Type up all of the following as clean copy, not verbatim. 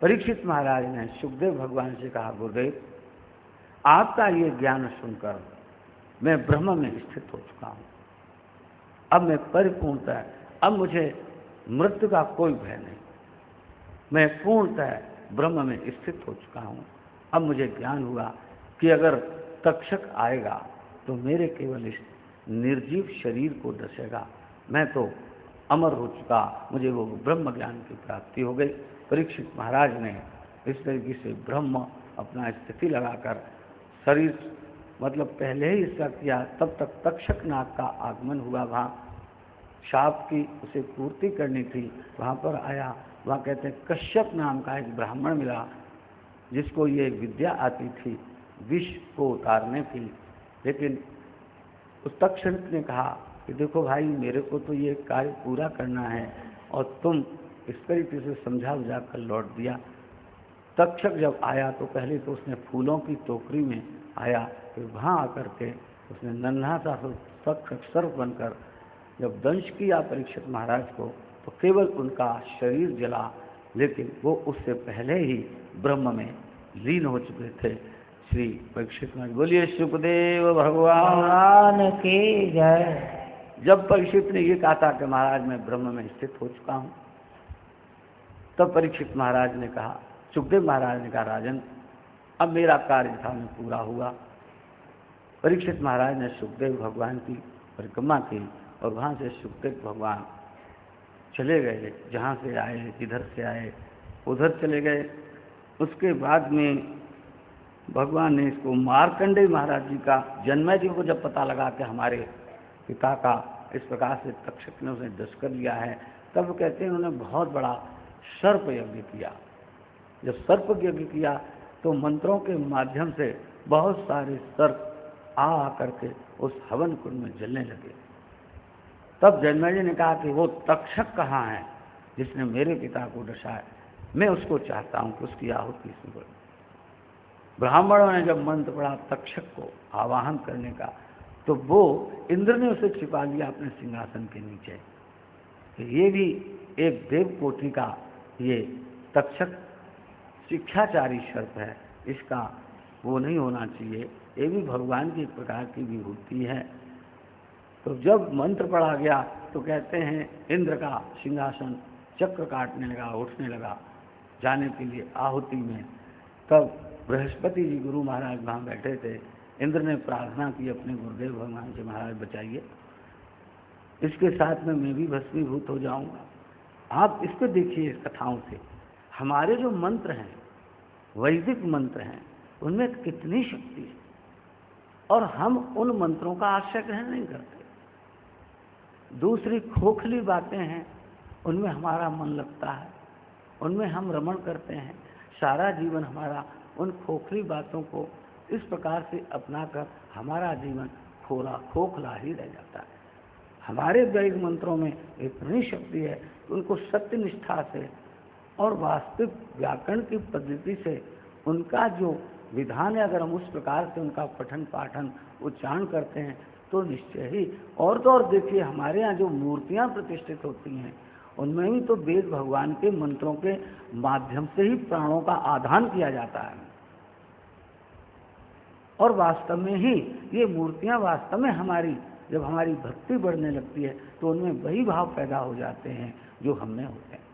परीक्षित महाराज ने सुखदेव भगवान से कहा, गुरुदेव आपका ये ज्ञान सुनकर मैं ब्रह्म में स्थित हो चुका हूँ। अब मैं परिपूर्णतः, अब मुझे मृत्यु का कोई भय नहीं, मैं पूर्णतः ब्रह्म में स्थित हो चुका हूँ। अब मुझे ज्ञान हुआ कि अगर तक्षक आएगा तो मेरे केवल इस निर्जीव शरीर को डसेगा, मैं तो अमर हो चुका, मुझे वो ब्रह्म ज्ञान की प्राप्ति हो गई। परीक्षित महाराज ने इस तरीके से ब्रह्म अपना स्थिति लगाकर शरीर मतलब पहले ही इसका किया, तब तक तक्षक नाग का आगमन हुआ। वहाँ शाप की उसे पूर्ति करनी थी, वहाँ पर आया। वहाँ कहते हैं कश्यप नाम का एक ब्राह्मण मिला जिसको ये विद्या आती थी विष को उतारने की। लेकिन उस तक्षक ने कहा कि देखो भाई, मेरे को तो ये कार्य पूरा करना है और तुम इस तरीके से समझा बुझा कर लौट दिया। तक्षक जब आया तो पहले तो उसने फूलों की टोकरी में आया, फिर वहाँ आकर के उसने नन्हा सा तक्षक सर्प बनकर जब दंश किया परीक्षित महाराज को, तो केवल उनका शरीर जला, लेकिन वो उससे पहले ही ब्रह्म में लीन हो चुके थे। श्री परीक्षित महाराज बोलिए सुखदेव भगवान की जय। जब परीक्षित ने ये कहा था कि महाराज मैं ब्रह्म में स्थित हो चुका हूँ, तब परीक्षित महाराज ने कहा, सुखदेव महाराज ने कहा, राजन अब मेरा कार्य था में पूरा हुआ। परीक्षित महाराज ने सुखदेव भगवान की परिक्रमा की और वहाँ से सुखदेव भगवान चले गए, जहाँ से आए, जिधर से आए उधर चले गए। उसके बाद में भगवान ने इसको मार्कंडेय महाराज जी का, जन्मेजय जी को जब पता लगा कि हमारे पिता का इस प्रकार से तक्षक ने उसे डस कर लिया है, तब कहते हैं उन्होंने बहुत बड़ा सर्प यज्ञ किया। जब सर्प यज्ञ किया तो मंत्रों के माध्यम से बहुत सारे सर्प आ करके उस हवन कुंड में जलने लगे। तब जन्मेजय ने कहा कि वो तक्षक कहाँ है जिसने मेरे पिता को डसा है, मैं उसको चाहता हूँ कि उसकी आहुति इसमें बोले। ब्राह्मणों ने जब मंत्र पढ़ा तक्षक को आवाहन करने का, तो वो इंद्र ने उसे छिपा लिया अपने सिंहासन के नीचे। तो ये भी एक देव कोटि का ये तक्षक शिक्षाचारी सर्प है, इसका वो नहीं होना चाहिए, ये भी भगवान की एक प्रकार की विभूति है। तो जब मंत्र पढ़ा गया तो कहते हैं इंद्र का सिंहासन चक्र काटने लगा, उठने लगा जाने के लिए आहुति में। तब बृहस्पति जी गुरु महाराज वहाँ बैठे थे। इंद्र ने प्रार्थना की अपने गुरुदेव भगवान से, महाराज बचाइए, इसके साथ में मैं भी भस्मीभूत हो जाऊंगा। आप इसको देखिए, इस कथाओं से हमारे जो मंत्र हैं, वैदिक मंत्र हैं, उनमें कितनी शक्ति है और हम उन मंत्रों का आश्रय ग्रहण नहीं करते। दूसरी खोखली बातें हैं, उनमें हमारा मन लगता है, उनमें हम रमण करते हैं। सारा जीवन हमारा उन खोखली बातों को इस प्रकार से अपनाकर हमारा जीवन खोखला ही रह जाता है। हमारे वैदिक मंत्रों में इतनी शक्ति है कि उनको सत्य निष्ठा से और वास्तविक व्याकरण की पद्धति से उनका जो विधान है, अगर हम उस प्रकार से उनका पठन पाठन उच्चारण करते हैं तो निश्चय ही। और तो और देखिए, हमारे यहाँ जो मूर्तियाँ प्रतिष्ठित होती हैं उनमें भी तो वेद भगवान के मंत्रों के माध्यम से ही प्राणों का आधान किया जाता है। और वास्तव में ही ये मूर्तियाँ वास्तव में हमारी, जब हमारी भक्ति बढ़ने लगती है तो उनमें वही भाव पैदा हो जाते हैं जो हमने होते हैं।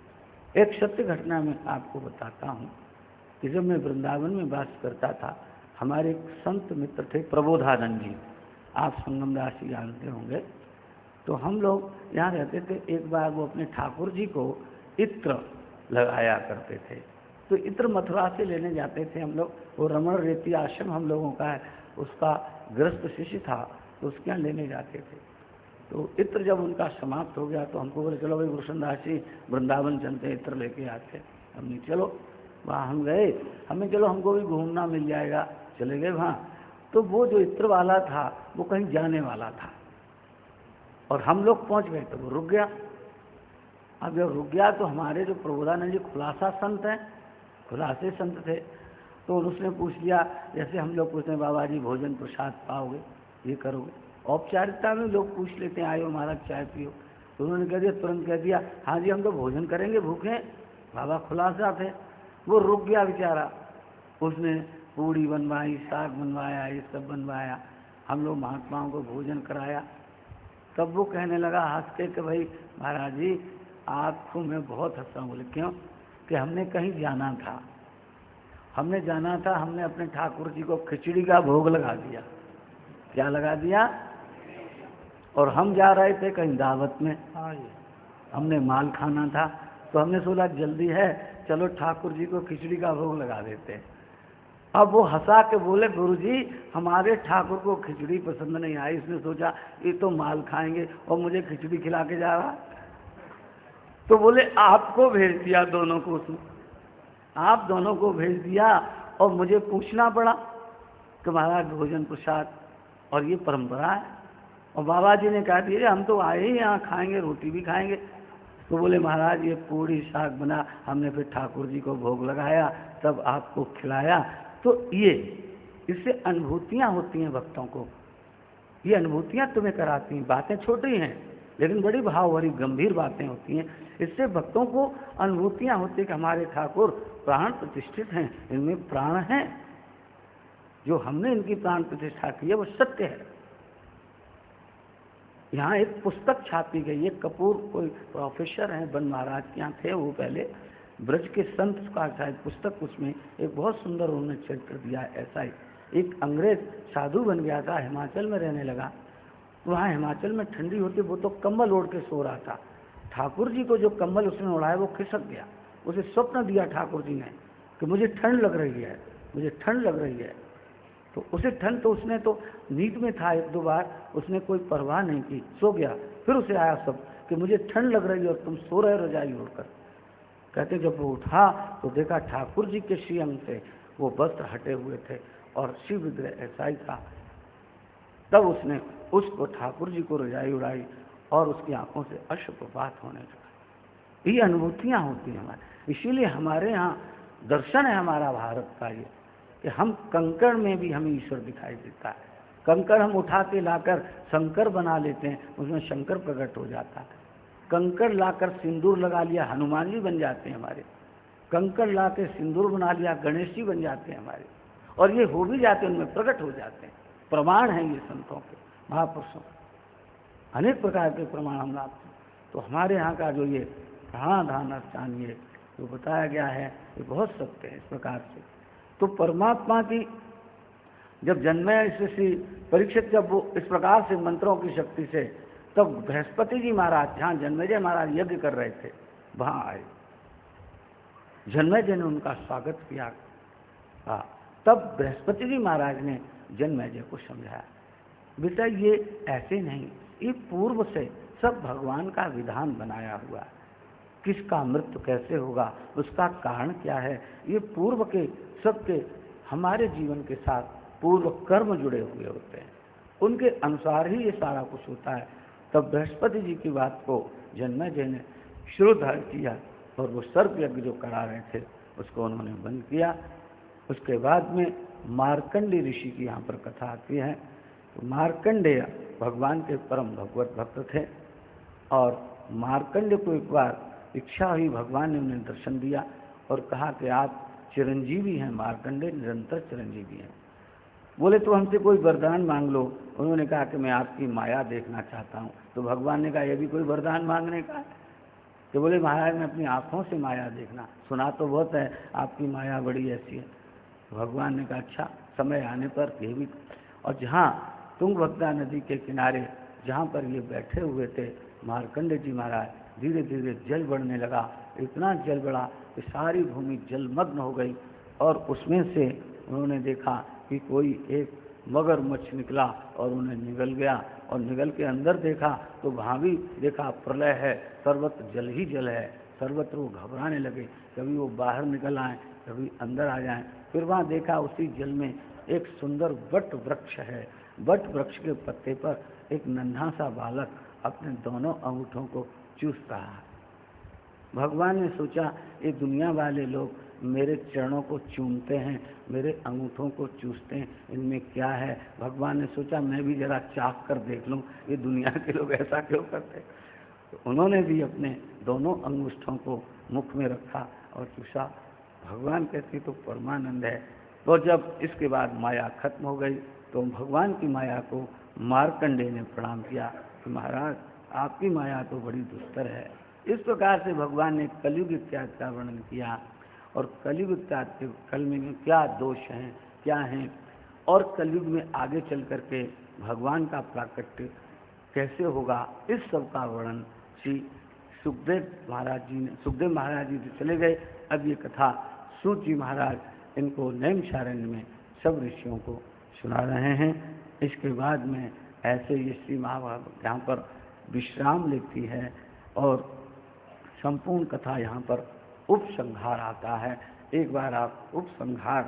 एक सत्य घटना मैं आपको बताता हूँ कि जब मैं वृंदावन में वास करता था, हमारे एक संत मित्र थे प्रबोधानंद जी, आप संगम दास जी जानते होंगे। तो हम लोग यहाँ रहते थे। एक बार वो अपने ठाकुर जी को इत्र लगाया करते थे, तो इत्र मथुरा से लेने जाते थे हम लोग। वो रमण रेती आश्रम हम लोगों का है, उसका गृहस्थ शिष्य था, तो उसके यहाँ लेने जाते थे। तो इत्र जब उनका समाप्त हो गया तो हमको बोले चलो भाई गुरुसनदास जी वृंदावन चलते, इत्र लेके आते। हमने चलो वहाँ हम गए, हमें चलो हमको भी घूमना मिल जाएगा, चले गए वहाँ। तो वो जो इत्र वाला था वो कहीं जाने वाला था और हम लोग पहुँच गए तो वो रुक गया। अब जब रुक गया तो हमारे जो प्रबोधानंद जी खुलासा संत हैं, खुलासे संत थे, तो उसने पूछ लिया, जैसे हम लोग पूछते हैं बाबा जी भोजन प्रसाद पाओगे, ये करोगे, औपचारिकता में लोग पूछ लेते हैं आयो महाराज चाय पियो। तो उन्होंने कह दिया, तुरंत कह दिया हाँ जी हम तो भोजन करेंगे, भूखे। बाबा खुलासा थे। वो रुक गया बेचारा। उसने पूड़ी बनवाई, साग बनवाया, ये सब बनवाया, हम लोग महात्माओं को भोजन कराया। तब वो कहने लगा हंस के कि भाई महाराज जी आपको मैं बहुत हंसा हूँ। बोले क्यों? कि हमने कहीं जाना था, हमने अपने ठाकुर जी को खिचड़ी का भोग लगा दिया। क्या लगा दिया? और हम जा रहे थे कहीं दावत में, हमने माल खाना था, तो हमने सोचा जल्दी है, चलो ठाकुर जी को खिचड़ी का भोग लगा देते। अब वो हंसा के बोले गुरुजी हमारे ठाकुर को खिचड़ी पसंद नहीं आई, इसने सोचा ये तो माल खाएंगे और मुझे खिचड़ी खिला के जा रहा। तो बोले आपको भेज दिया दोनों को, उसने आप दोनों को भेज दिया और मुझे पूछना पड़ा कि महाराज भोजन प्रसाद और ये परंपरा है। और बाबा जी ने कहा दिया हम तो आए ही यहाँ खाएंगे, रोटी भी खाएंगे। तो बोले महाराज ये पूड़ी साग बना, हमने फिर ठाकुर जी को भोग लगाया, तब आपको खिलाया। तो ये इससे अनुभूतियाँ होती हैं भक्तों को, ये अनुभूतियाँ तुम्हें कराती हैं। बातें छोटी हैं लेकिन बड़ी भाव भरी गंभीर बातें होती हैं। इससे भक्तों को अनुभूतियाँ होती हैं कि हमारे ठाकुर प्राण प्रतिष्ठित हैं, इनमें प्राण हैं, जो हमने इनकी प्राण प्रतिष्ठा की है वो सत्य है। यहाँ एक पुस्तक छापी गई है, कपूर कोई प्रोफेसर हैं बन महाराज के यहाँ थे वो पहले, ब्रज के संत का शायद पुस्तक, उसमें एक बहुत सुंदर उन्होंने चरित्र दिया है। ऐसा ही एक अंग्रेज साधु बन गया था, हिमाचल में रहने लगा। वहाँ हिमाचल में ठंडी होती, वो तो कंबल ओढ़ के सो रहा था। ठाकुर जी को जो कंबल उसने ओढ़ाया वो खिसक गया। उसे स्वप्न दिया ठाकुर जी ने कि मुझे ठंड लग रही है, मुझे ठंड लग रही है। तो उसे ठंड, तो उसने तो नींद में था, एक दो बार उसने कोई परवाह नहीं की, सो गया। फिर उसे आया सब कि मुझे ठंड लग रही है और तुम सो रहे रजाई ओढ़कर। कहते जब वो उठा तो देखा ठाकुर जी के श्रीअंग से वो वस्त्र हटे हुए थे और शिव विग्रह ऐसा ही था। तब उसने उसको ठाकुर जी को रजाई उड़ाई और उसकी आंखों से अश्रुपात होने लगा। ये अनुभूतियाँ होती हैं हमारे, इसीलिए हमारे यहाँ दर्शन है हमारा भारत का ये, कि हम कंकड़ में भी हमें ईश्वर दिखाई देता है। कंकड़ हम उठा के लाकर शंकर बना लेते हैं, उसमें शंकर प्रकट हो जाता है। कंकड़ लाकर सिंदूर लगा लिया, हनुमान जी बन जाते हैं हमारे। कंकड़ ला के सिंदूर बना लिया, गणेश जी बन जाते हैं हमारे। और ये हो भी जाते हैं, उनमें प्रकट हो जाते हैं। प्रमाण हैं ये संतों के, महापुरुषों, अनेक प्रकार के प्रमाण हम लाते हैं। तो हमारे यहाँ का जो ये प्राणाधान स्थान ये जो बताया गया है ये बहुत सत्य है। इस प्रकार से तो परमात्मा की जब जन्मे श्री परीक्षित, जब वो इस प्रकार से मंत्रों की शक्ति से, तब बृहस्पति जी महाराज जहाँ जन्मेजय महाराज यज्ञ कर रहे थे वहाँ आए। जन्मेजय ने उनका स्वागत किया। तब बृहस्पति जी महाराज ने जन्मेजय को समझाया, बेटा ये ऐसे नहीं, ये पूर्व से सब भगवान का विधान बनाया हुआ है। किसका मृत्यु कैसे होगा, उसका कारण क्या है, ये पूर्व के सबके हमारे जीवन के साथ पूर्व कर्म जुड़े हुए होते हैं, उनके अनुसार ही ये सारा कुछ होता है। तब बृहस्पति जी की बात को जन्मेजय ने श्रोधार किया और वो सर्प यज्ञ जो करा रहे थे उसको उन्होंने बंद किया। उसके बाद में मार्कंडेय ऋषि की यहाँ पर कथा आती है। तो मार्कंडेय भगवान के परम भगवत भक्त थे और मार्कंडेय को एक बार इच्छा हुई, भगवान ने उन्हें दर्शन दिया और कहा कि आप चिरंजीवी हैं, मार्कंडेय निरंतर चिरंजीवी हैं। बोले तो हमसे कोई वरदान मांग लो। उन्होंने कहा कि मैं आपकी माया देखना चाहता हूँ। तो भगवान ने कहा यह भी कोई वरदान मांगने का है? तो बोले महाराज मैं अपनी आँखों से माया देखना, सुना तो बहुत है आपकी माया बड़ी ऐसी है। तो भगवान ने कहा अच्छा, समय आने पर ये भी। और जहाँ तुंगभद्रा नदी के किनारे जहाँ पर ये बैठे हुए थे मार्कंडेय जी महाराज, धीरे धीरे जल बढ़ने लगा। इतना जल बढ़ा कि सारी भूमि जलमग्न हो गई और उसमें से उन्होंने देखा कि कोई एक मगरमच्छ निकला और उन्हें निगल गया। और निगल के अंदर देखा तो वहाँ भी देखा प्रलय है, सर्वत्र जल ही जल है। सर्वत्र वो घबराने लगे, कभी वो बाहर निकल आए कभी अंदर आ जाएं। फिर वहाँ देखा उसी जल में एक सुंदर वट वृक्ष है। वट वृक्ष के पत्ते पर एक नन्हा सा बालक अपने दोनों अंगूठों को चूस रहा है। भगवान ने सोचा ये दुनिया वाले लोग मेरे चरणों को चूमते हैं, मेरे अंगूठों को चूसते हैं, इनमें क्या है। भगवान ने सोचा मैं भी जरा चाख कर देख लूं ये दुनिया के लोग ऐसा क्यों करते। तो उन्होंने भी अपने दोनों अंगूठों को मुख में रखा और चूसा भगवान कहते तो परमानंद है। तो जब इसके बाद माया खत्म हो गई तो भगवान की माया को मार्कंडेय ने प्रणाम किया कि महाराज आपकी माया तो बड़ी दुस्तर है। इस प्रकार से भगवान ने कलयुग इत्यादि का वर्णन किया और कलयुग इत्यादि कल में क्या दोष हैं, क्या हैं, और कलयुग में आगे चल करके भगवान का प्राकट्य कैसे होगा, इस सब का वर्णन श्री सुखदेव महाराज जी तो चले गए। अब ये कथा सूत जी महाराज इनको नैमिषारण्य में सब ऋषियों को सुना रहे हैं। इसके बाद में ऐसे ये श्री महाभारत यहाँ पर विश्राम लेती है और संपूर्ण कथा यहाँ पर उपसंहार आता है। एक बार आप उपसंहार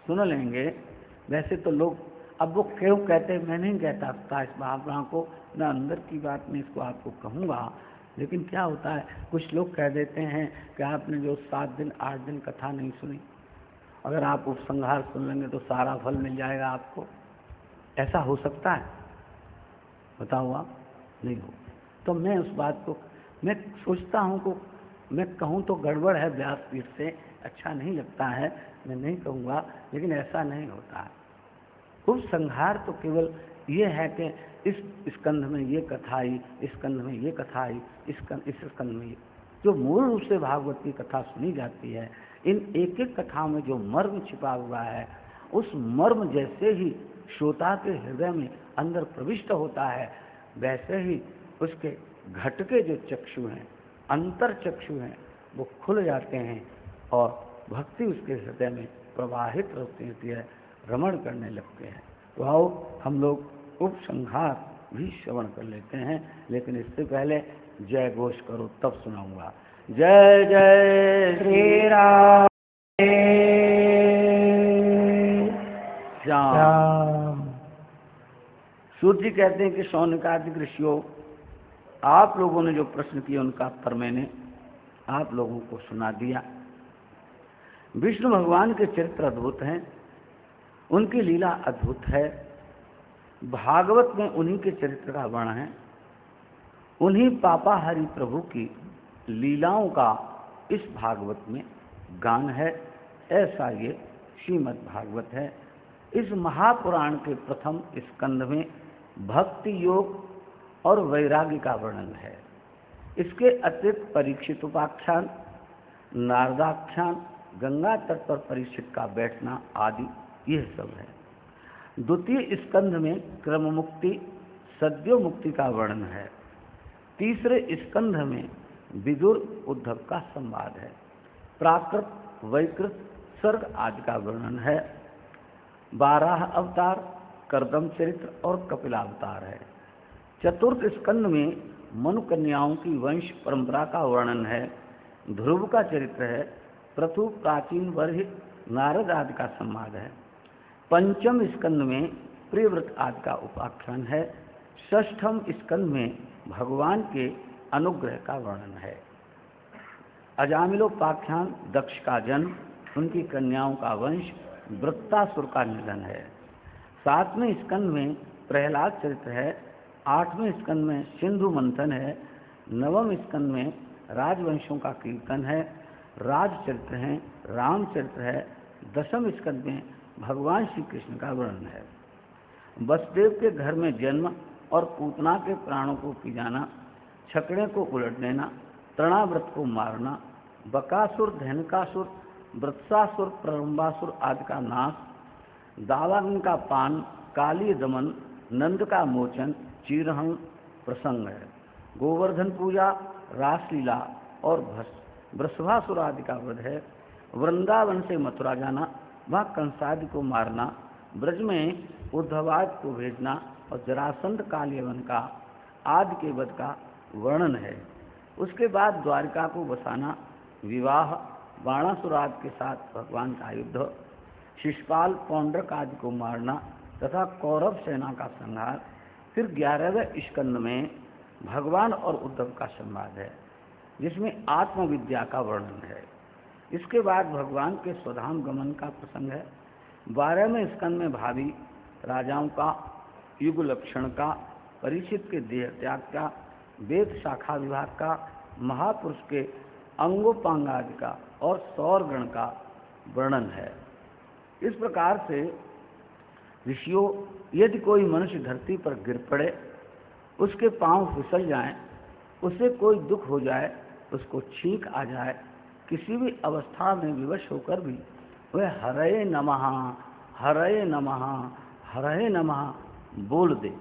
सुन लेंगे। वैसे तो लोग अब वो क्यों कहते हैं, मैं नहीं कहता था इस महापुराण को, ना अंदर की बात मैं इसको आपको कहूँगा, लेकिन क्या होता है कुछ लोग कह देते हैं कि आपने जो 7 दिन 8 दिन कथा नहीं सुनी, अगर आप उपसंहार सुन लेंगे तो सारा फल मिल जाएगा आपको। ऐसा हो सकता है? बताओ आप, नहीं हो। तो मैं उस बात को मैं सोचता हूँ को मैं कहूँ तो गड़बड़ है, व्यासपीठ से अच्छा नहीं लगता है, मैं नहीं कहूँगा, लेकिन ऐसा नहीं होता है। उपसंहार तो केवल ये है कि इस स्कंध में ये कथा आई, इस स्कंध में ये कथा आई, इस स्कंध में ये, जो मूल रूप से भागवत की कथा सुनी जाती है, इन एक एक कथा में जो मर्म छिपा हुआ है, उस मर्म जैसे ही श्रोता के हृदय में अंदर प्रविष्ट होता है, वैसे ही उसके घट के जो चक्षु हैं, अंतर चक्षु हैं, वो खुल जाते हैं और भक्ति उसके हृदय में प्रवाहित होती है, रमण करने लगते हैं। तो आओ हम लोग उपसंहार भी श्रवण कर लेते हैं, लेकिन इससे पहले जय घोष करो तब सुनाऊंगा। जय जय श्री राम श्याम। सूत जी कहते हैं कि शौनकादिक ऋषियों, आप लोगों ने जो प्रश्न किए उनका उत्तर मैंने आप लोगों को सुना दिया। विष्णु भगवान के चरित्र अद्भुत हैं, उनकी लीला अद्भुत है। भागवत में उन्हीं के चरित्र का वर्णन है, उन्हीं पापाहारी प्रभु की लीलाओं का इस भागवत में गान है। ऐसा ये श्रीमद् भागवत है। इस महापुराण के प्रथम स्कंध में भक्ति योग और वैराग्य का वर्णन है। इसके अतिरिक्त परीक्षित उपाख्यान, नारदाख्यान, गंगा तट पर परीक्षित का बैठना आदि यह सब है। द्वितीय स्कंध में क्रम मुक्ति, सद्यो मुक्ति का वर्णन है। तीसरे स्कंध में विदुर उद्धव का संवाद है। प्राकृत, वैकृत, सर्ग आदि का वर्णन है। 12 अवतार, कर्दम चरित्र और कपिलावतार है। चतुर्थ स्कंध में मनु कन्याओं की वंश परंपरा का वर्णन है। ध्रुव का चरित्र है। प्रथु, प्राचीन, वर्हि, नारद आदि का संवाद है। पंचम स्कंद में प्रियव्रत आदि का उपाख्यान है। षष्ठम स्कंद में भगवान के अनुग्रह का वर्णन है। अजामिलोपाख्यान, दक्ष का जन्म, उनकी कन्याओं का वंश, वृत्तासुर का निधन है। 7वें स्कंद में प्रहलाद चरित्र है। 8वें स्कंद में सिंधु मंथन है। 9वें स्कंद में राजवंशों का कीर्तन है, राजचरित्र है, रामचरित्र है। 10वें स्कंद में भगवान श्री कृष्ण का वर्णन है। वसुदेव के घर में जन्म और पूतना के प्राणों को पी जाना, छकड़े को उलट देना, तृणाव्रत को मारना, बकासुर, धैनकासुर, वृत्सासुर, प्रलंबासुर आदि का नाश, दावाग्नि का पान, काली दमन, नंद का मोचन, चीरहरण प्रसंग है। गोवर्धन पूजा, रासलीला और वृषभासुर आदि का वध है। वृंदावन से मथुरा जाना, वहाँ कंसादि को मारना, ब्रज में उद्धवाद को भेजना और जरासंध कालियवन का आदि के वध का वर्णन है। उसके बाद द्वारिका को बसाना, विवाह, बाणासुर आदि के साथ भगवान का युद्ध, शिशुपाल, पौंड्रक आदि को मारना तथा कौरव सेना का संहार। फिर 11वें स्कंद में भगवान और उद्धव का संवाद है, जिसमें आत्मविद्या का वर्णन है। इसके बाद भगवान के स्वधाम गमन का प्रसंग है। 12वें स्कंद में भावी राजाओं का, युग लक्षण का, परीक्षित के देह त्याग का, वेद शाखा विभाग का, महापुरुष के अंगोपांग आदि का और सौरगण का वर्णन है। इस प्रकार से ऋषियों, यदि कोई मनुष्य धरती पर गिर पड़े, उसके पांव फिसल जाएं, उसे कोई दुख हो जाए, उसको छींक आ जाए, किसी भी अवस्था में विवश होकर भी वह हरे नमः हरे नमः हरे नमः बोल दे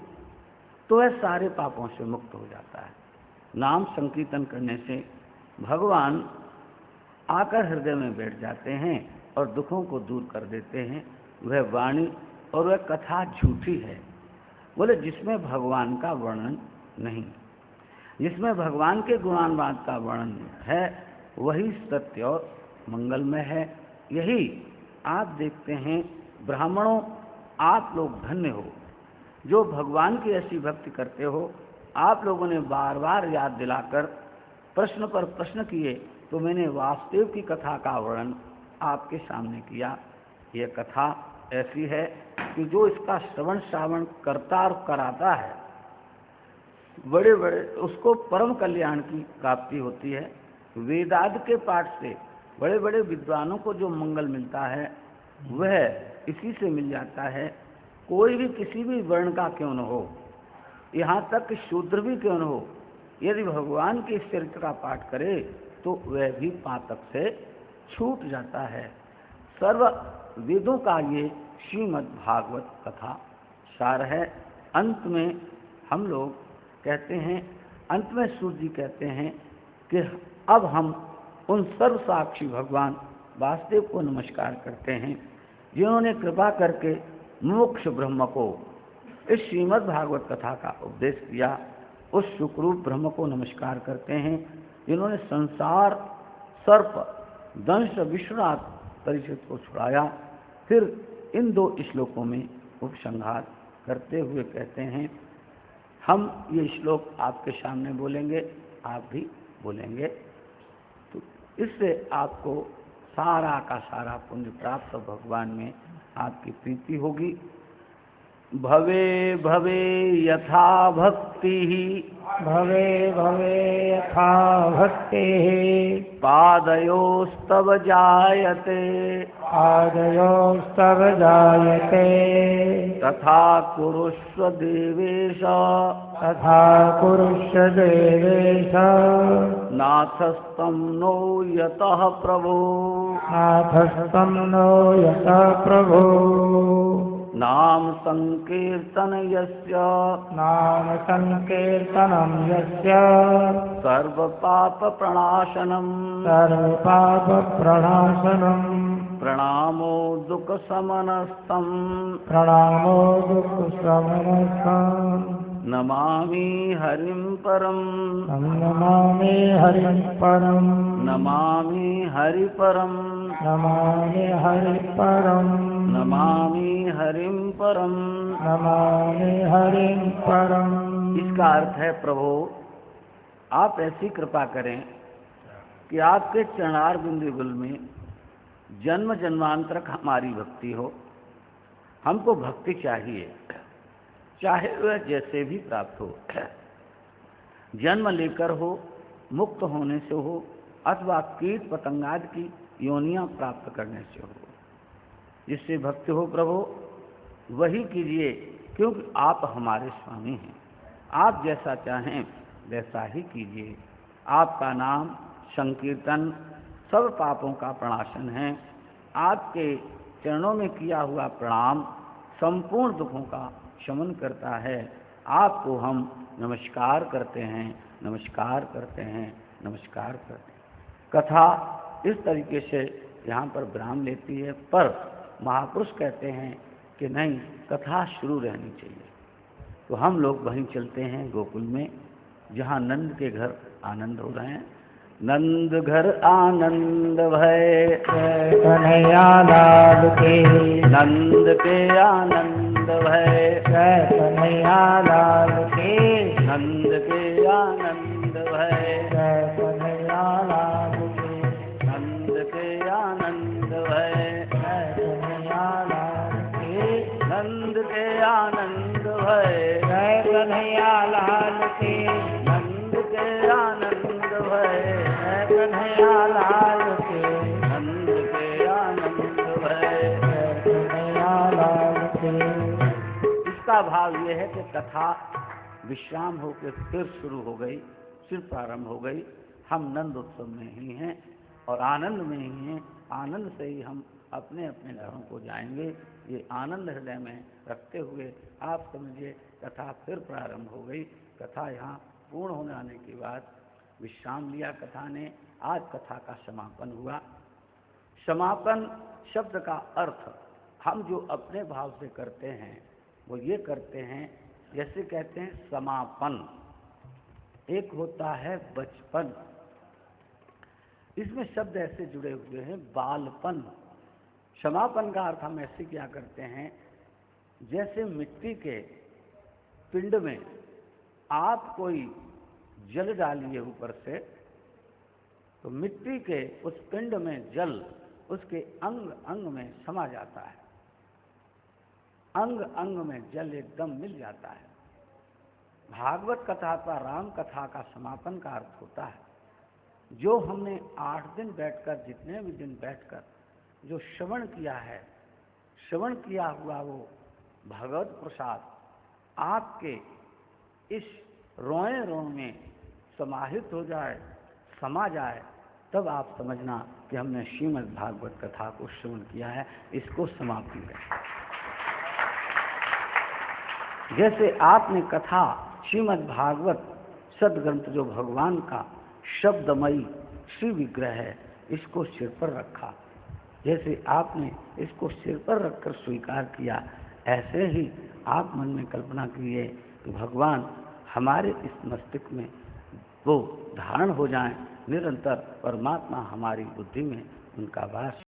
तो वह सारे पापों से मुक्त हो जाता है। नाम संकीर्तन करने से भगवान आकर हृदय में बैठ जाते हैं और दुखों को दूर कर देते हैं। वह वाणी और वह कथा झूठी है, बोले जिसमें भगवान का वर्णन नहीं, जिसमें भगवान के गुणानुवाद का वर्णन है, वही सत्य और मंगलमय है। यही आप देखते हैं, ब्राह्मणों आप लोग धन्य हो जो भगवान की ऐसी भक्ति करते हो। आप लोगों ने बार बार याद दिलाकर प्रश्न पर प्रश्न किए, तो मैंने वासुदेव की कथा का वर्णन आपके सामने किया। यह कथा ऐसी है कि जो इसका श्रवण श्रावण करता और कराता है, बड़े बड़े उसको परम कल्याण की प्राप्ति होती है। वेदांत के पाठ से बड़े बड़े विद्वानों को जो मंगल मिलता है वह इसी से मिल जाता है। कोई भी किसी भी वर्ण का क्यों न हो, यहाँ तक कि शूद्र भी क्यों न हो, यदि भगवान के इस चरित्र का पाठ करे तो वह भी पातक से छूट जाता है। सर्व वेदों का ये श्रीमद् भागवत कथा सार है। अंत में हम लोग कहते हैं, अंत में सूर्य जी कहते हैं कि अब हम उन सर्व साक्षी भगवान वासुदेव को नमस्कार करते हैं जिन्होंने कृपा करके मोक्ष ब्रह्म को इस श्रीमद् भागवत कथा का उपदेश किया। उस सुखरूप ब्रह्म को नमस्कार करते हैं जिन्होंने संसार सर्प दंश विश्वनाथ परिचित को छुड़ाया। फिर इन दो श्लोकों में उपसंहार करते हुए कहते हैं, हम ये श्लोक आपके सामने बोलेंगे, आप भी बोलेंगे, तो इससे आपको सारा का सारा पुण्य प्राप्त भगवान में आपकी प्रीति होगी। भवे भवे यथा भक्ति भवे भवे यथा भक्तिः पादयोस्तव जायते पादयोस्तव जायते तथा कुरुष्व देवेश तथा कुरुष्व देवेश नाथस्तं नो यतः प्रभो नाथस्तं नो यतः प्रभो नाम संकीर्तन यस्य नाम संकीर्तनं यस्य सर्व पाप प्रणाशनम सर्व पाप प्रणाशनम प्रणामो दुख समनस्तम प्रणामो दुख शमनस्थं नमामि हरिं परम नमामि हरिं परम नमामि हरि परम नमामि हरि परम नमामि हरिं परम। नमामि हरिं परम। इसका अर्थ है, प्रभु आप ऐसी कृपा करें कि आपके चरणार बिंदुगुल में जन्म जन्मांतर हमारी भक्ति हो। हमको भक्ति चाहिए, चाहे वह जैसे भी प्राप्त हो, जन्म लेकर हो, मुक्त होने से हो, अथवा कीट पतंगाद की योनियां प्राप्त करने से हो। जिससे भक्ति हो प्रभु वही कीजिए, क्योंकि आप हमारे स्वामी हैं। आप जैसा चाहें वैसा ही कीजिए। आपका नाम संकीर्तन सब पापों का प्रणाशन है। आपके चरणों में किया हुआ प्रणाम संपूर्ण दुखों का शमन करता है। आपको हम नमस्कार करते हैं, नमस्कार करते हैं, नमस्कार करते हैं। कथा इस तरीके से यहाँ पर विराम लेती है, पर महापुरुष कहते हैं कि नहीं, कथा शुरू रहनी चाहिए। तो हम लोग वहीं चलते हैं गोकुल में, जहाँ नंद के घर आनंद हो रहे हैं। नंद घर आनंद भय कन्हैया लाल के नंद के आनंद भय कन्हैया लाल के नंद के आनंद भय कन्हैया लाल के नंद के आनंद भय कन्हैया लाल के नंद के आनंद भय कन्हैया लाल के नंद के आनंद भय कन्हैया लाल के नंद के आनंद भाव ये है कि कथा विश्राम होकर फिर शुरू हो गई, फिर प्रारंभ हो गई। हम नंद उत्सव में ही हैं और आनंद में ही हैं। आनंद से ही हम अपने अपने घरों को जाएंगे। ये आनंद हृदय में रखते हुए आप समझिए कथा फिर प्रारंभ हो गई। कथा यहाँ पूर्ण होने आने के बाद विश्राम लिया कथा ने। आज कथा का समापन हुआ। समापन शब्द का अर्थ हम जो अपने भाव से करते हैं वो ये करते हैं, जैसे कहते हैं समापन। एक होता है बचपन, इसमें शब्द ऐसे जुड़े हुए हैं बालपन। समापन का अर्थ हम ऐसे क्या करते हैं, जैसे मिट्टी के पिंड में आप कोई जल डालिए ऊपर से, तो मिट्टी के उस पिंड में जल उसके अंग अंग में समा जाता है, अंग अंग में जल एकदम मिल जाता है। भागवत कथा का, राम कथा का समापन का अर्थ होता है जो हमने 8 दिन बैठकर, जितने भी दिन बैठकर जो श्रवण किया है, श्रवण किया हुआ वो भगवत प्रसाद आपके इस रोए रोए में समाहित हो जाए, समा जाए, तब आप समझना कि हमने श्रीमद् भागवत कथा को श्रवण किया है। इसको समाप्ति है। जैसे आपने कथा श्रीमद् भागवत सदग्रंथ जो भगवान का शब्दमयी श्री विग्रह है, इसको सिर पर रखा, जैसे आपने इसको सिर पर रखकर स्वीकार किया, ऐसे ही आप मन में कल्पना कीजिए कि भगवान हमारे इस मस्तिष्क में वो धारण हो जाएं, निरंतर परमात्मा हमारी बुद्धि में उनका वास